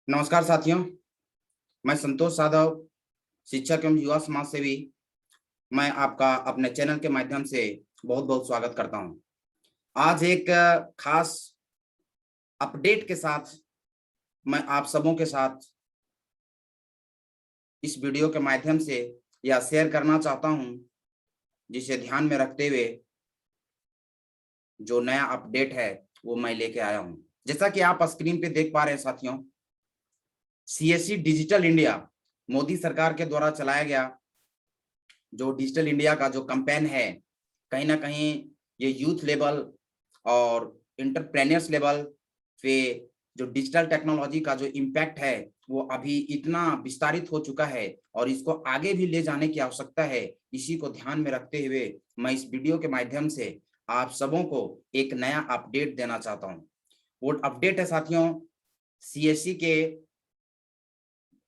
नमस्कार साथियों, मैं संतोष यादव, शिक्षक एवं युवा समाज सेवी। मैं आपका अपने चैनल के माध्यम से बहुत बहुत स्वागत करता हूं। आज एक खास अपडेट के साथ मैं आप सबों के साथ इस वीडियो के माध्यम से यह शेयर करना चाहता हूं, जिसे ध्यान में रखते हुए जो नया अपडेट है वो मैं लेके आया हूं। जैसा कि आप स्क्रीन पे देख पा रहे हैं साथियों, सीएससी डिजिटल इंडिया मोदी सरकार के द्वारा चलाया गया जो डिजिटल इंडिया का जो कैंपेन है, कहीं ना कहीं ये यूथ लेवल और इंटरप्रेन्योर्स लेवल पे जो डिजिटल टेक्नोलॉजी का जो इम्पैक्ट है वो अभी इतना विस्तारित हो चुका है और इसको आगे भी ले जाने की आवश्यकता है। इसी को ध्यान में रखते हुए मैं इस वीडियो के माध्यम से आप सबों को एक नया अपडेट देना चाहता हूं। वो अपडेट है साथियों, सीएससी के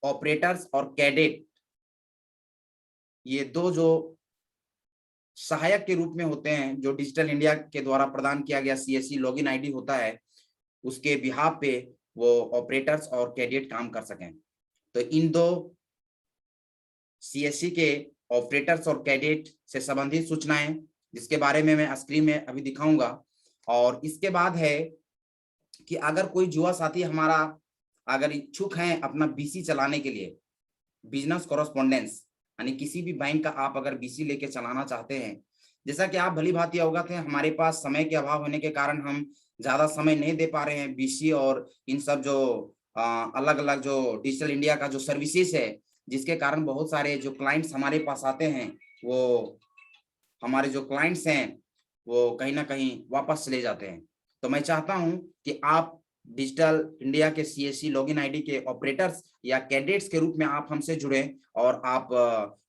ऑपरेटर्स और कैडेट, ये दो जो सहायक के रूप में होते हैं, जो डिजिटल इंडिया के द्वारा प्रदान किया गया सीएससी लॉगिन आईडी होता है, उसके बिहाफ पे वो ऑपरेटर्स और कैडेट काम कर सकें। तो इन दो सीएससी के ऑपरेटर्स और कैडेट से संबंधित सूचनाएं, जिसके बारे में मैं स्क्रीन में अभी दिखाऊंगा। और इसके बाद है कि अगर कोई युवा साथी हमारा अगर इच्छुक हैं अपना बीसी चलाने के लिए, बिजनेस कॉरेस्पोंडेंस, यानी किसी भी बैंक का आप अगर बीसी लेके चलाना चाहते हैं, जैसा कि आप भली भांति अवगत हैं, हमारे पास समय के अभाव होने के कारण हम ज्यादा समय नहीं दे पा रहे हैं बीसी और इन सब जो अलग अलग जो डिजिटल इंडिया का जो सर्विसेज है, जिसके कारण बहुत सारे जो क्लाइंट्स हमारे पास आते हैं, वो हमारे जो क्लाइंट्स हैं वो कहीं ना कहीं वापस चले जाते हैं। तो मैं चाहता हूं कि आप डिजिटल इंडिया के सीएससी लॉगिन आईडी के ऑपरेटर्स या कैडेट्स के रूप में आप हमसे जुड़े और आप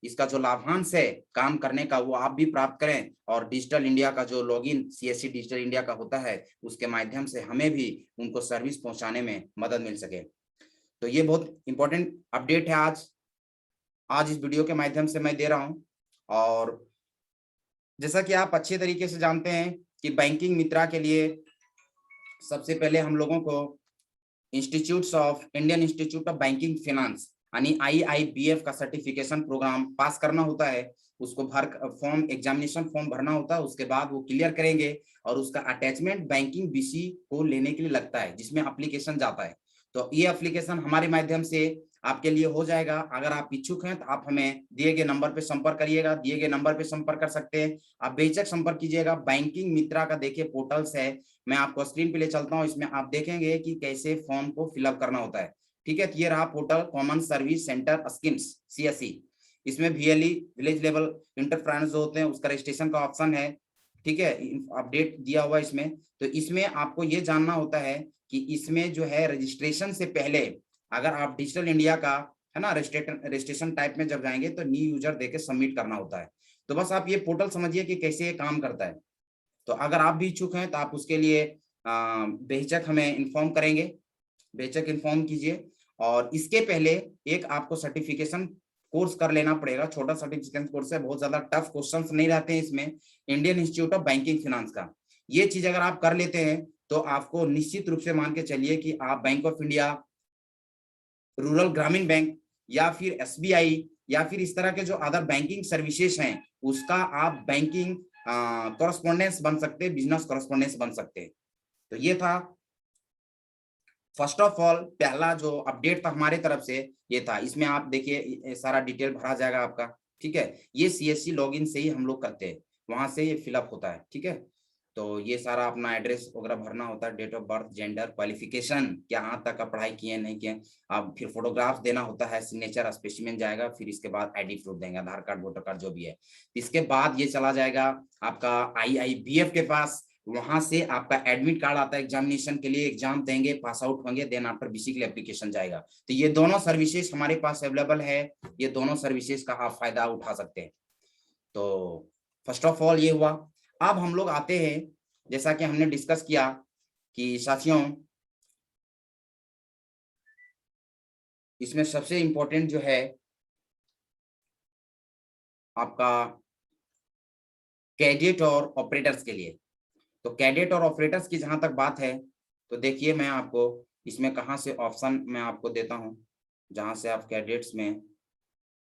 इसका जो लाभांश है काम करने का वो आप भी प्राप्त करें और डिजिटल इंडिया का जो लॉगिन सीएससी डिजिटल इंडिया का होता है उसके माध्यम से हमें भी उनको सर्विस पहुंचाने में मदद मिल सके। तो ये बहुत इंपॉर्टेंट अपडेट है आज इस वीडियो के माध्यम से मैं दे रहा हूँ। और जैसा कि आप अच्छे तरीके से जानते हैं कि बैंकिंग मित्रा के लिए सबसे पहले हम लोगों को Indian institute of banking finance यानी IIBF का सर्टिफिकेशन प्रोग्राम पास करना होता है। उसको फॉर्म एग्जामिनेशन फॉर्म भरना होता है, उसके बाद वो क्लियर करेंगे और उसका अटैचमेंट बैंकिंग बीसी को लेने के लिए लगता है, जिसमें एप्लीकेशन जाता है। तो ये एप्लीकेशन हमारे माध्यम से आपके लिए हो जाएगा। अगर आप इच्छुक हैं तो आप हमें दिए गए नंबर पे संपर्क करिएगा, दिए गए नंबर पे संपर्क कर सकते हैं। आप बेझिझक संपर्क कीजिएगा। बैंकिंग मित्रा का देखिए पोर्टल्स है, मैं आपको स्क्रीन पे ले चलता हूँ। इसमें आप देखेंगे कि कैसे फॉर्म को फिलअप करना होता है। ठीक है, तो ये रहा portal common service centre schemes CSC. इसमें VLE विलेज लेवल इंटरप्राइजेस जो होते हैं उसका रजिस्ट्रेशन का ऑप्शन है। ठीक है, अपडेट दिया हुआ इसमें। तो इसमें आपको ये जानना होता है कि इसमें जो है रजिस्ट्रेशन से पहले अगर आप डिजिटल इंडिया का है ना रजिस्ट्रेशन टाइप में जब जाएंगे तो न्यू यूजर देके सबमिट करना होता है। तो बस आप ये पोर्टल समझिए कि कैसे ये काम करता है। तो अगर आप भी इच्छुक हैं तो आप उसके लिए बेहिचक हमें इन्फॉर्म करेंगे, बेहिचक इन्फॉर्म कीजिए। और इसके पहले एक आपको सर्टिफिकेशन कोर्स कर लेना पड़ेगा, छोटा सर्टिफिकेशन कोर्स है, बहुत ज्यादा टफ क्वेश्चंस नहीं रहते हैं इसमें। Indian institute of banking finance का ये चीज अगर आप कर लेते हैं तो आपको निश्चित रूप से मान के चलिए कि आप बैंक ऑफ इंडिया, रूरल ग्रामीण बैंक या फिर SBI या फिर इस तरह के जो अदर बैंकिंग सर्विसेज हैं उसका आप बैंकिंग कॉरेस्पोंडेंस बन सकते हैं, बिजनेस कॉरेस्पोंडेंस बन सकते हैं। तो ये था फर्स्ट ऑफ ऑल पहला जो अपडेट था हमारे तरफ से, ये था। इसमें आप देखिए सारा डिटेल भरा जाएगा आपका। ठीक है, ये CSC लॉगिन से ही हम लोग करते हैं, वहां से ये फिलअप होता है। ठीक है, तो ये सारा अपना एड्रेस वगैरह भरना होता है, date of birth, gender, qualification, कहाँ तक का पढ़ाई किए नहीं किए, अब फिर फोटोग्राफ्स देना होता है, सिग्नेचर स्पेसिमेन जाएगा, फिर इसके बाद ID प्रूफ देंगे, आधार कार्ड, वोटर कार्ड जो भी है। इसके बाद ये चला जाएगा आपका IIBF के पास, वहां से आपका एडमिट कार्ड आता है एग्जामिनेशन के लिए, एग्जाम देंगे, पास आउट होंगे, देन आफ्टर बीसी के लिए एप्लीकेशन जाएगा। तो ये दोनों सर्विसेज हमारे पास अवेलेबल है, ये दोनों सर्विसेज का आप फायदा उठा सकते हैं। तो फर्स्ट ऑफ ऑल ये हुआ। अब हम लोग आते हैं, जैसा कि हमने डिस्कस किया कि साथियों इसमें सबसे इंपॉर्टेंट जो है आपका कैडेट और ऑपरेटर्स के लिए। तो कैडेट और ऑपरेटर्स की जहां तक बात है तो देखिए मैं आपको इसमें कहाँ से ऑप्शन मैं आपको देता हूँ, जहाँ से आप कैडेट्स में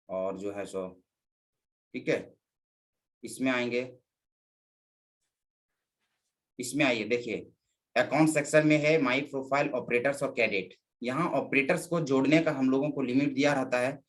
और जो है सो, ठीक है, इसमें आएंगे, इसमें आइए देखिए, अकाउंट सेक्शन में है माई प्रोफाइल ऑपरेटर्स और कैडेट। यहाँ ऑपरेटर्स को जोड़ने का हम लोगों को लिमिट दिया रहता है,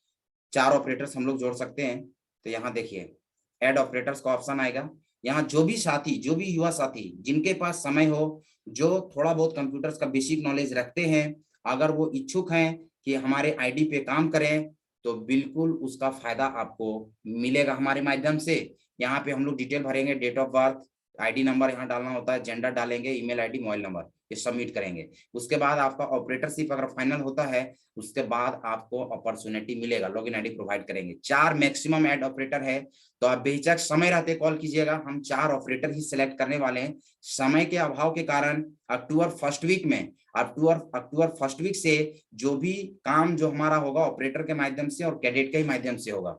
4 ऑपरेटर्स हम लोग जोड़ सकते हैं। तो यहाँ देखिए ऐड ऑपरेटर्स का ऑप्शन आएगा। यहाँ जो भी साथी, जो भी युवा साथी जिनके पास समय हो, जो थोड़ा बहुत कंप्यूटर्स का बेसिक नॉलेज रखते हैं, अगर वो इच्छुक हैं कि हमारे आईडी पे काम करें, तो बिल्कुल उसका फायदा आपको मिलेगा हमारे माध्यम से। यहाँ पे हम लोग डिटेल भरेंगे, date of birth, ID number यहाँ डालना होता है, जेंडर डालेंगे, ईमेल आईडी, मोबाइल नंबर, ये सबमिट करेंगे। उसके बाद आपका ऑपरेटरशिप अगर फाइनल होता है, उसके बाद आपको अपॉर्चुनिटी मिलेगा, लॉगिन आईडी प्रोवाइड करेंगे। 4 मैक्सिमम ऐड ऑपरेटर है, तो आप बेहिचक समय रहते कॉल कीजिएगा। हम 4 ऑपरेटर ही सिलेक्ट करने वाले हैं। समय के अभाव के कारण अक्टूबर फर्स्ट वीक में, अक्टूबर फर्स्ट वीक से जो भी काम जो हमारा होगा ऑपरेटर के माध्यम से और कैडेट के ही माध्यम से होगा।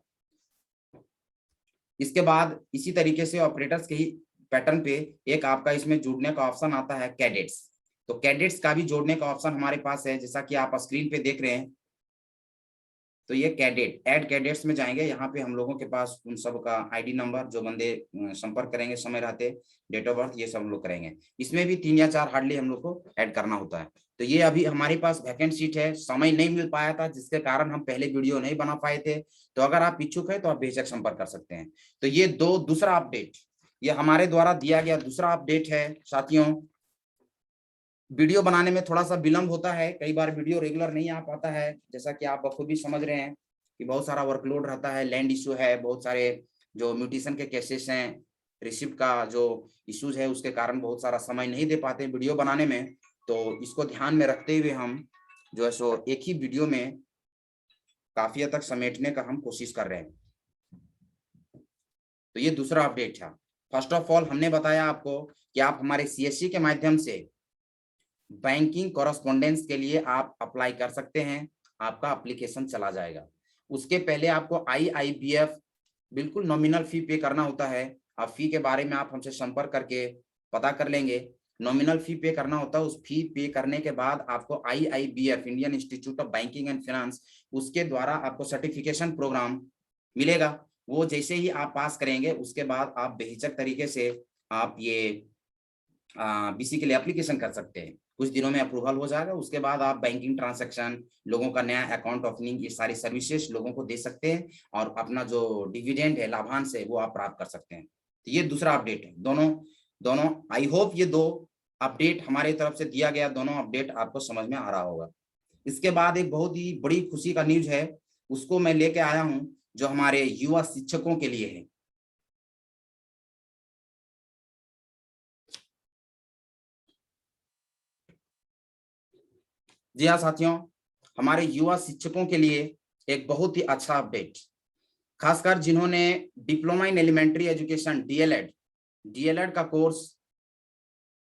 इसके बाद इसी तरीके से ऑपरेटर्स के ही पैटर्न पे एक आपका इसमें जुड़ने का ऑप्शन आता है कैडेट्स। तो कैडेट्स का भी जोड़ने का ऑप्शन हमारे पास है, जैसा कि आप स्क्रीन पे देख रहे हैं। तो ये कैडेट, ऐड कैडेट्स में जाएंगे, यहाँ पे हम लोगों के पास उन सब का आईडी नंबर, जो बंदे संपर्क करेंगे समय रहते, डेट ऑफ बर्थ, ये सब हम लोग करेंगे। इसमें भी 3 या 4 हार्डली हम लोग को ऐड करना होता है। तो ये अभी हमारे पास वैकेंट सीट है, समय नहीं मिल पाया था जिसके कारण हम पहले वीडियो नहीं बना पाए थे। तो अगर आप इच्छुक है तो आप बेशक संपर्क कर सकते हैं। तो ये दूसरा अपडेट, ये हमारे द्वारा दिया गया दूसरा अपडेट है साथियों। वीडियो बनाने में थोड़ा सा विलंब होता है, कई बार वीडियो रेगुलर नहीं आ पाता है, जैसा कि आप बखूबी समझ रहे हैं कि बहुत सारा वर्कलोड रहता है, लैंड इश्यू है, बहुत सारे जो म्यूटेशन के केसेस हैं, रिसिप्ट का जो इश्यूज है, उसके कारण बहुत सारा समय नहीं दे पाते वीडियो बनाने में। तो इसको ध्यान में रखते हुए हम जो है सो एक ही वीडियो में काफी हद तक समेटने का हम कोशिश कर रहे हैं। तो ये दूसरा अपडेट था। फर्स्ट ऑफ ऑल हमने बताया आपको कि आप हमारे CSC के माध्यम से बैंकिंग कॉरेस्पॉन्डेंस के लिए आप अप्लाई कर सकते हैं, आपका एप्लीकेशन चला जाएगा। उसके पहले आपको IIBF बिल्कुल नॉमिनल फी पे करना होता है। आप फी के बारे में आप हमसे संपर्क करके पता कर लेंगे। नॉमिनल फी पे करना होता है। उस फी पे करने के बाद आपको IIBF, Indian institute of banking and finance, उसके द्वारा आपको सर्टिफिकेशन प्रोग्राम मिलेगा। वो जैसे ही आप पास करेंगे, उसके बाद आप बेहिचक तरीके से आप ये BC के लिए एप्लीकेशन कर सकते हैं। कुछ दिनों में अप्रूवल हो जाएगा। उसके बाद आप बैंकिंग ट्रांजैक्शन, लोगों का नया अकाउंट ओपनिंग, ये सारी सर्विसेज लोगों को दे सकते हैं और अपना जो डिविडेंड है, लाभांश है, वो आप प्राप्त कर सकते हैं। तो ये दूसरा अपडेट है। दोनों आई होप ये 2 अपडेट हमारे तरफ से दिया गया, दोनों अपडेट आपको समझ में आ रहा होगा। इसके बाद एक बहुत ही बड़ी खुशी का न्यूज है, उसको मैं लेके आया हूं, जो हमारे युवा शिक्षकों के लिए है। जी हाँ साथियों, हमारे युवा शिक्षकों के लिए एक बहुत ही अच्छा अपडेट, खासकर जिन्होंने diploma in elementary education DElEd का कोर्स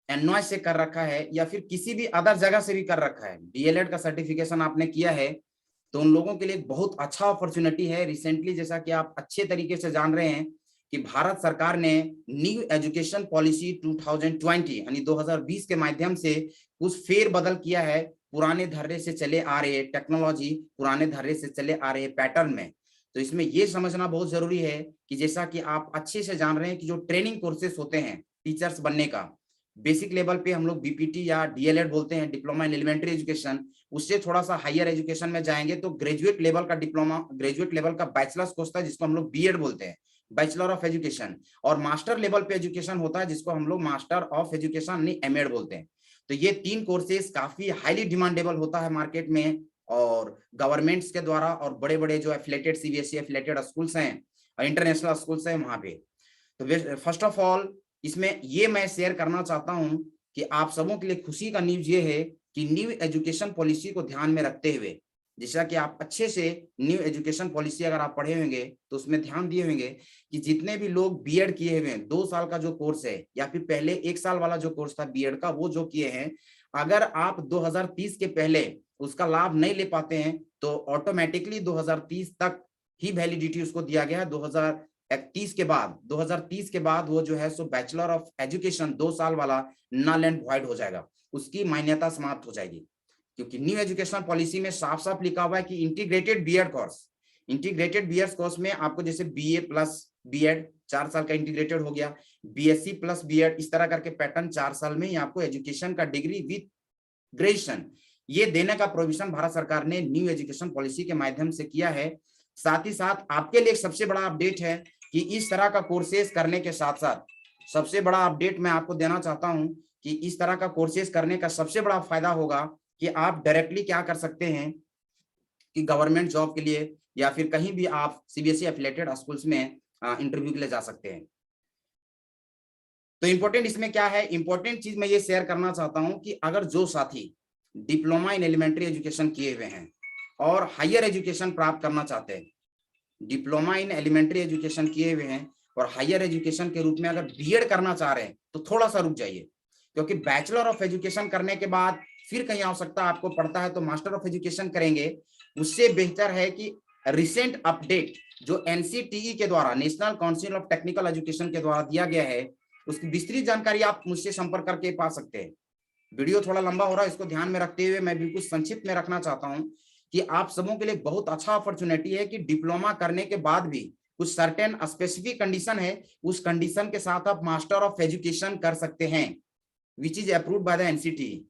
एनवाई से कर रखा है या फिर किसी भी अदर जगह से भी कर रखा है, डीएलएड का सर्टिफिकेशन आपने किया है, तो उन लोगों के लिए बहुत अच्छा अपॉर्चुनिटी है। रिसेंटली, जैसा कि आप अच्छे तरीके से जान रहे हैं, कि भारत सरकार ने न्यू एजुकेशन पॉलिसी 2020 यानी 2020 के माध्यम से कुछ फेर बदल किया है पुराने धर्रे से चले आ रहे टेक्नोलॉजी, पुराने धर्रे से चले आ रहे पैटर्न में। तो इसमें यह समझना बहुत जरूरी है कि जैसा कि आप अच्छे से जान रहे हैं कि जो ट्रेनिंग कोर्सेस होते हैं टीचर्स बनने का, बेसिक लेवल पे हम लोग बीपीटी या डीएलएड बोलते हैं, डिप्लोमा इन एलिमेंट्री एजुकेशन, उससे थोड़ा सा हायर एजुकेशन में जाएंगे तो ग्रेजुएट लेवल का डिप्लोमा, ग्रेजुएट लेवल का बैचलर्स कोर्स था जिसको हम लोग बीएड बोलते हैं, बैचलर ऑफ एजुकेशन, और मास्टर लेवल पे एजुकेशन होता है जिसको हम लोग मास्टर ऑफ एजुकेशन यानी एमएड बोलते हैं। तो ये 3 कोर्सेज काफी हाईली डिमांडेबल होता है मार्केट में, और गवर्नमेंट्स के द्वारा और बड़े बड़े जो एफिलेटेड सीबीएसई एफिलेटेड स्कूल्स हैं और इंटरनेशनल स्कूल्स हैं वहां पे। तो फर्स्ट ऑफ ऑल इसमें ये मैं शेयर करना चाहता हूं कि आप सबों के लिए खुशी का न्यूज ये है कि न्यू एजुकेशन पॉलिसी को ध्यान में रखते हुए, जैसा कि आप अच्छे से न्यू एजुकेशन पॉलिसी अगर आप पढ़े होंगे तो उसमें ध्यान दिए होंगे कि जितने भी लोग बीएड किए हुए हैं, 2 साल का जो कोर्स है या फिर पहले 1 साल वाला जो कोर्स था बीएड का, वो जो किए हैं, अगर आप 2030 के पहले उसका लाभ नहीं ले पाते हैं तो ऑटोमेटिकली 2030 तक ही वैलिडिटी उसको दिया गया है। 2030 के बाद वो जो है सो बैचलर ऑफ एजुकेशन 2 साल वाला नल एंड वॉइड हो जाएगा, उसकी मान्यता समाप्त हो जाएगी। क्योंकि न्यू एजुकेशन पॉलिसी में साफ साफ लिखा हुआ है कि integrated BEd course, integrated BEd course में आपको जैसे बीए प्लस बीएड 4 साल का इंटीग्रेटेड हो गया, बीएससी प्लस बीएड, इस तरह करके पैटर्न 4 साल में ही आपको एजुकेशन का डिग्री विद ग्रेजुएशन ये देने का प्रोविजन भारत सरकार ने न्यू एजुकेशन पॉलिसी के माध्यम से किया है। साथ ही साथ आपके लिए एक सबसे बड़ा अपडेट है कि इस तरह का कोर्सेज करने के साथ साथ सबसे बड़ा अपडेट मैं आपको देना चाहता हूं कि इस तरह का कोर्सेज करने का सबसे बड़ा फायदा होगा कि आप डायरेक्टली क्या कर सकते हैं कि गवर्नमेंट जॉब के लिए या फिर कहीं भी आप सीबीएसई एफिलिएटेड स्कूल्स में इंटरव्यू के लिए जा सकते हैं। तो इंपॉर्टेंट इसमें क्या है, इंपॉर्टेंट चीज मैं ये शेयर करना चाहता हूं कि अगर जो साथी डिप्लोमा इन एलिमेंट्री एजुकेशन किए हुए हैं और हायर एजुकेशन प्राप्त करना चाहते हैं, डिप्लोमा इन एलिमेंट्री एजुकेशन किए हुए हैं और हायर एजुकेशन के रूप में अगर बीएड करना चाह रहे हैं तो थोड़ा सा रुक जाइए, क्योंकि बैचलर ऑफ एजुकेशन करने के बाद फिर कहीं आवश्यकता आपको पड़ता है तो मास्टर ऑफ एजुकेशन करेंगे। उससे बेहतर है कि रिसेंट अपडेट जो एनसीटीई के द्वारा, national council of technical education के द्वारा दिया गया है, उसकी विस्तृत जानकारी आप मुझसे संपर्क करके पा सकते हैं। वीडियो थोड़ा लंबा हो रहा है, इसको ध्यान में रखते हुए मैं बिल्कुल संक्षिप्त में रखना चाहता हूं कि आप सबों के लिए बहुत अच्छा अपॉर्चुनिटी है कि डिप्लोमा करने के बाद भी कुछ सर्टेन स्पेसिफिक कंडीशन है, उस कंडीशन के साथ आप मास्टर ऑफ एजुकेशन कर सकते हैं which is approved by the NCTE.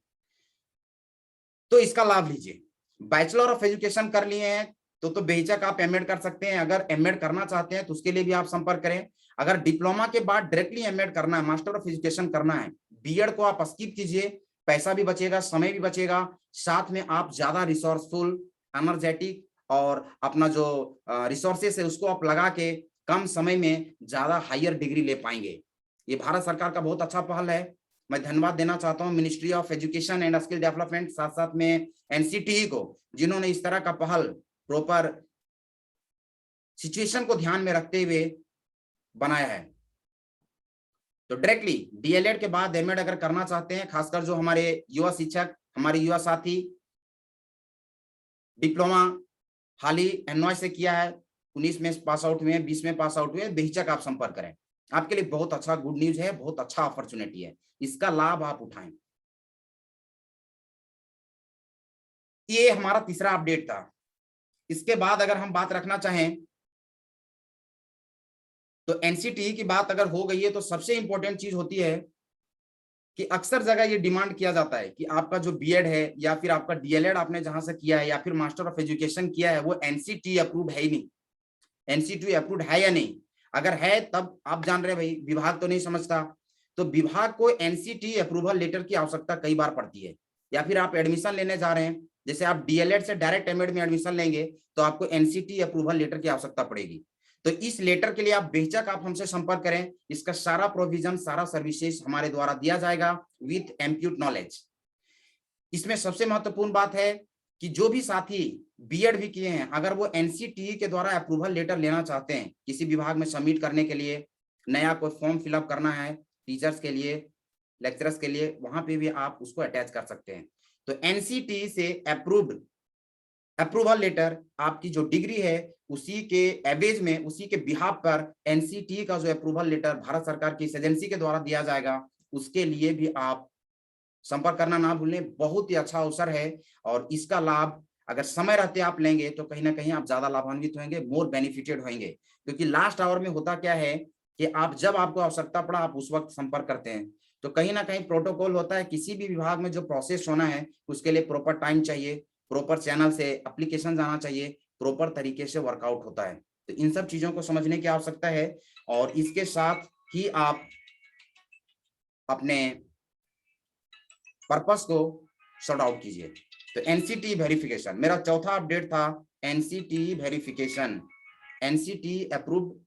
तो इसका लाभ लीजिए। बैचलर ऑफ एजुकेशन कर लिए हैं तो बेहिचक आप एमएड कर सकते हैं। अगर एमएड करना चाहते हैं तो उसके लिए भी आप संपर्क करें। अगर डिप्लोमा के बाद डायरेक्टली एमएड करना है, मास्टर ऑफ एजुकेशन करना है, बीएड को आप स्किप कीजिए, पैसा भी बचेगा, समय भी बचेगा, साथ में आप ज्यादा रिसोर्सफुल, एनर्जेटिक और अपना जो रिसोर्सेस है उसको आप लगा के कम समय में ज्यादा हायर डिग्री ले पाएंगे। ये भारत सरकार का बहुत अच्छा पहल है। मैं धन्यवाद देना चाहता हूं ministry of education and skill development, साथ साथ में एनसीटीई को, जिन्होंने इस तरह का पहल प्रॉपर सिचुएशन को ध्यान में रखते हुए बनाया है। तो डायरेक्टली डीएलएड के बाद एमएड अगर करना चाहते हैं, खासकर जो हमारे युवा शिक्षक, हमारे युवा साथी डिप्लोमा हाल ही एनवाई से किया है, 19 में पास आउट हुए, 20 में पास आउट हुए, बेहिचक आप संपर्क करें। आपके लिए बहुत अच्छा गुड न्यूज है, बहुत अच्छा अपॉर्चुनिटी है, इसका लाभ आप उठाएं। ये हमारा तीसरा अपडेट था। इसके बाद अगर हम बात रखना चाहें तो एनसीटीई की बात अगर हो गई है तो सबसे इंपॉर्टेंट चीज होती है कि अक्सर जगह ये डिमांड किया जाता है कि आपका जो बीएड है या फिर आपका डीएलएड आपने जहां से किया है या फिर मास्टर ऑफ एजुकेशन किया है वो एनसीटीई अप्रूव्ड है ही नहीं, एनसीटीई अप्रूव्ड है या नहीं। अगर है तब आप जान रहे हैं भाई विभाग तो नहीं समझता, तो विभाग को एनसीटीई अप्रूवल लेटर की आवश्यकता कई बार पड़ती है। या फिर आप एडमिशन लेने जा रहे हैं, जैसे आप डीएलएड से डायरेक्ट एमएड में एडमिशन लेंगे तो आपको एनसीटीई अप्रूवल लेटर की आवश्यकता पड़ेगी। तो इस लेटर के लिए आप बेहिचक आप हमसे संपर्क करें, इसका सारा प्रोविजन, सारा सर्विसेज हमारे द्वारा दिया जाएगा विथ एम्प्यूट नॉलेज। इसमें सबसे महत्वपूर्ण बात है कि जो भी साथी बीएड भी किए हैं, अगर वो एनसीटीई के द्वारा अप्रूवल लेटर लेना चाहते हैं किसी विभाग में सबमिट करने के लिए, नया कोई फॉर्म फिलअप करना है टीचर्स के लिए, लेक्चरर्स के लिए, वहां पे भी आप उसको अटैच कर सकते हैं। तो एनसीटीई से अप्रूव्ड अप्रूवल लेटर आपकी जो डिग्री है उसी के एवरेज में, उसी के बिहाफ पर एनसीटीई का जो अप्रूवल लेटर भारत सरकार की इस एजेंसी के द्वारा दिया जाएगा, उसके लिए भी आप संपर्क करना ना भूलें। बहुत ही अच्छा अवसर है और इसका लाभ अगर समय रहते आप लेंगे तो कहीं ना कहीं आप ज्यादा लाभान्वित होंगे, मोर बेनिफिटेड होंगे। क्योंकि लास्ट आवर में होता क्या है कि आप जब आपको आवश्यकता पड़ा आप उस वक्त संपर्क करते हैं, तो कहीं ना कहीं प्रोटोकॉल होता है, किसी भी विभाग में जो प्रोसेस होना है उसके लिए प्रॉपर टाइम चाहिए, प्रॉपर चैनल से एप्लीकेशन जाना चाहिए, प्रॉपर तरीके से वर्कआउट होता है। तो इन सब चीजों को समझने की आवश्यकता है और इसके साथ ही आप अपने पर्पस को सॉर्ट आउट कीजिए। तो एनसीटीई वेरिफिकेशन मेरा चौथा अपडेट था, NCTE verification, NCTE approved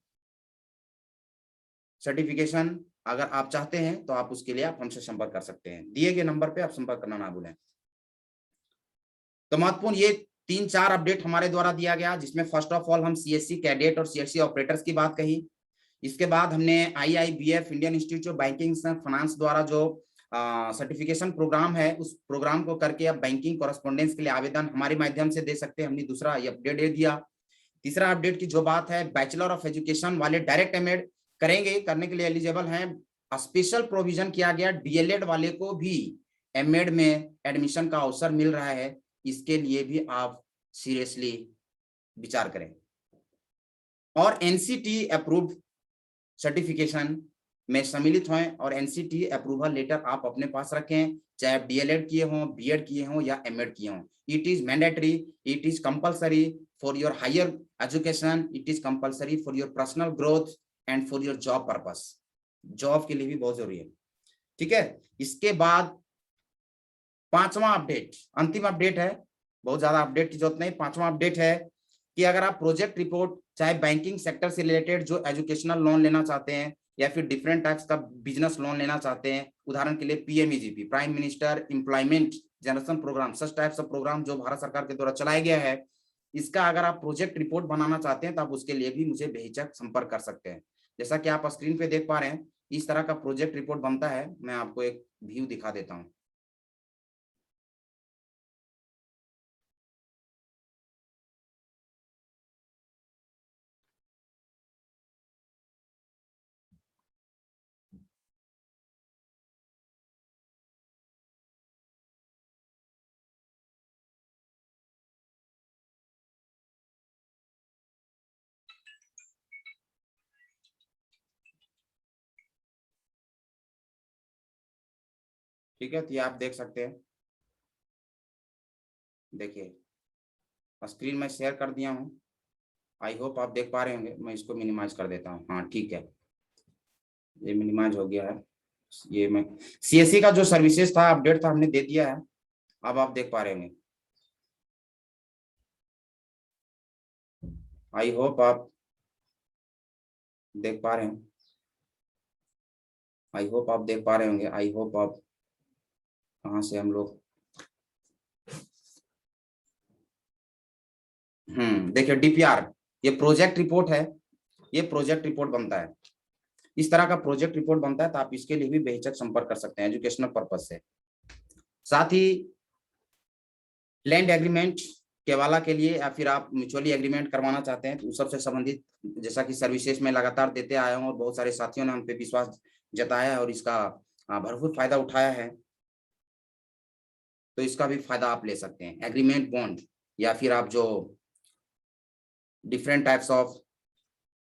certification. अगर आप चाहते हैं तो आप उसके लिए आप हमसे संपर्क कर सकते हैं, दिए गए नंबर पे आप संपर्क करना ना भूलें। तो महत्वपूर्ण ये 3-4 अपडेट हमारे द्वारा दिया गया, जिसमें फर्स्ट ऑफ ऑल हम सीएससी कैडेट और सीएससी ऑपरेटर्स की बात कही। इसके बाद हमने IIBF, Indian institute of banking and finance द्वारा जो सर्टिफिकेशन प्रोग्राम है उस प्रोग्राम को करके आप बैंकिंग कॉरेस्पोंडेंस के लिए आवेदन हमारे माध्यम से दे सकते हैं, हमने दूसरा ये अपडेट दे दिया। तीसरा अपडेट की जो बात है, बैचलर ऑफ एजुकेशन वाले डायरेक्ट एमएड करेंगे, करने के लिए एलिजिबल हैं। स्पेशल प्रोविजन किया गया डीएलएड वाले को भी एमएड में एडमिशन का अवसर मिल रहा है, इसके लिए भी आप सीरियसली विचार करें। और एनसीटी अप्रूव्ड सर्टिफिकेशन में सम्मिलित हों और एनसीटी अप्रूवल लेटर आप अपने पास रखें, चाहे आप डीएलएड किए हों, बीएड किए हों या एमएड किए हों। It is mandatory, it is compulsory for your higher education, it is compulsory for your personal growth and for your job purpose. Job के लिए भी बहुत जरूरी है, ठीक है। इसके बाद पांचवा अपडेट, अंतिम अपडेट है, बहुत ज्यादा अपडेट की जरूरत नहीं। पांचवा अपडेट है कि अगर आप प्रोजेक्ट रिपोर्ट चाहे बैंकिंग सेक्टर से रिलेटेड जो एजुकेशनल लोन लेना चाहते हैं या फिर डिफरेंट टाइप्स का बिजनेस लोन लेना चाहते हैं, उदाहरण के लिए PMEGP, prime minister employment generation program, such types of program जो भारत सरकार के द्वारा चलाया गया है, इसका अगर आप प्रोजेक्ट रिपोर्ट बनाना चाहते हैं तो आप उसके लिए भी मुझे बेहिचक संपर्क कर सकते हैं। जैसा कि आप स्क्रीन पे देख पा रहे हैं, इस तरह का प्रोजेक्ट रिपोर्ट बनता है। मैं आपको एक व्यू दिखा देता हूँ। ठीक है, तो ये आप देख सकते हैं, देखिए स्क्रीन में शेयर कर दिया हूँ। आई होप आप देख पा रहे होंगे। मैं इसको मिनिमाइज कर देता हूँ। हाँ ठीक है, ये मिनिमाइज हो गया है। ये मैं सीएससी का जो सर्विसेज था, अपडेट था, हमने दे दिया है। अब आप देख पा रहे होंगे। आई होप आप देख पा रहे हैं। आई होप आप देख पा रहे होंगे। आई होप आप, कहाँ से हम लोग, देखिए डीपीआर, ये प्रोजेक्ट रिपोर्ट है, ये प्रोजेक्ट रिपोर्ट बनता है। इस तरह का प्रोजेक्ट रिपोर्ट बनता है, तो आप इसके लिए भी बेहिचक संपर्क कर सकते हैं एजुकेशनल पर्पज से। साथ ही लैंड एग्रीमेंट केवाला के लिए या फिर आप म्यूचुअली एग्रीमेंट करवाना चाहते हैं तो उस सबसे संबंधित, जैसा कि सर्विसेज में लगातार देते आया हूं और बहुत सारे साथियों ने हम पे विश्वास जताया है और इसका भरपूर फायदा उठाया है, तो इसका भी फायदा आप ले सकते हैं। एग्रीमेंट बॉन्ड या फिर आप जो डिफरेंट टाइप्स ऑफ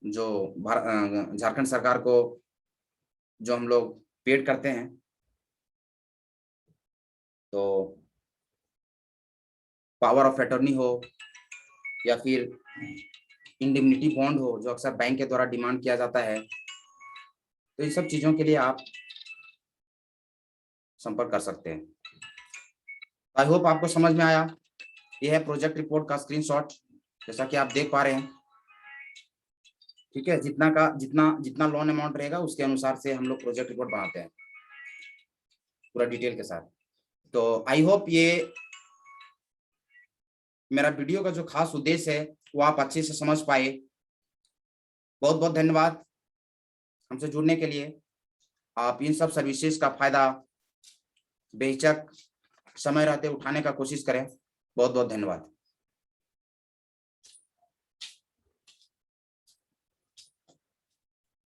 जो झारखंड सरकार को जो हम लोग पेड करते हैं, तो पावर ऑफ अटॉर्नी हो या फिर इंडेमनिटी बॉन्ड हो जो अक्सर बैंक के द्वारा डिमांड किया जाता है, तो इन सब चीजों के लिए आप संपर्क कर सकते हैं। आई होप आपको समझ में आया। यह है प्रोजेक्ट रिपोर्ट का स्क्रीनशॉट, जैसा कि आप देख पा रहे हैं। ठीक है, जितना लोन अमाउंट रहेगा उसके अनुसार से हम लोग प्रोजेक्ट रिपोर्ट बनाते हैं पूरा डिटेल के साथ। तो आई होप ये मेरा वीडियो का जो खास उद्देश्य है वो आप अच्छे से समझ पाए। बहुत बहुत धन्यवाद हमसे जुड़ने के लिए। आप इन सब सर्विसेज का फायदा बेहिचक समय रहते उठाने का कोशिश करें। बहुत बहुत धन्यवाद।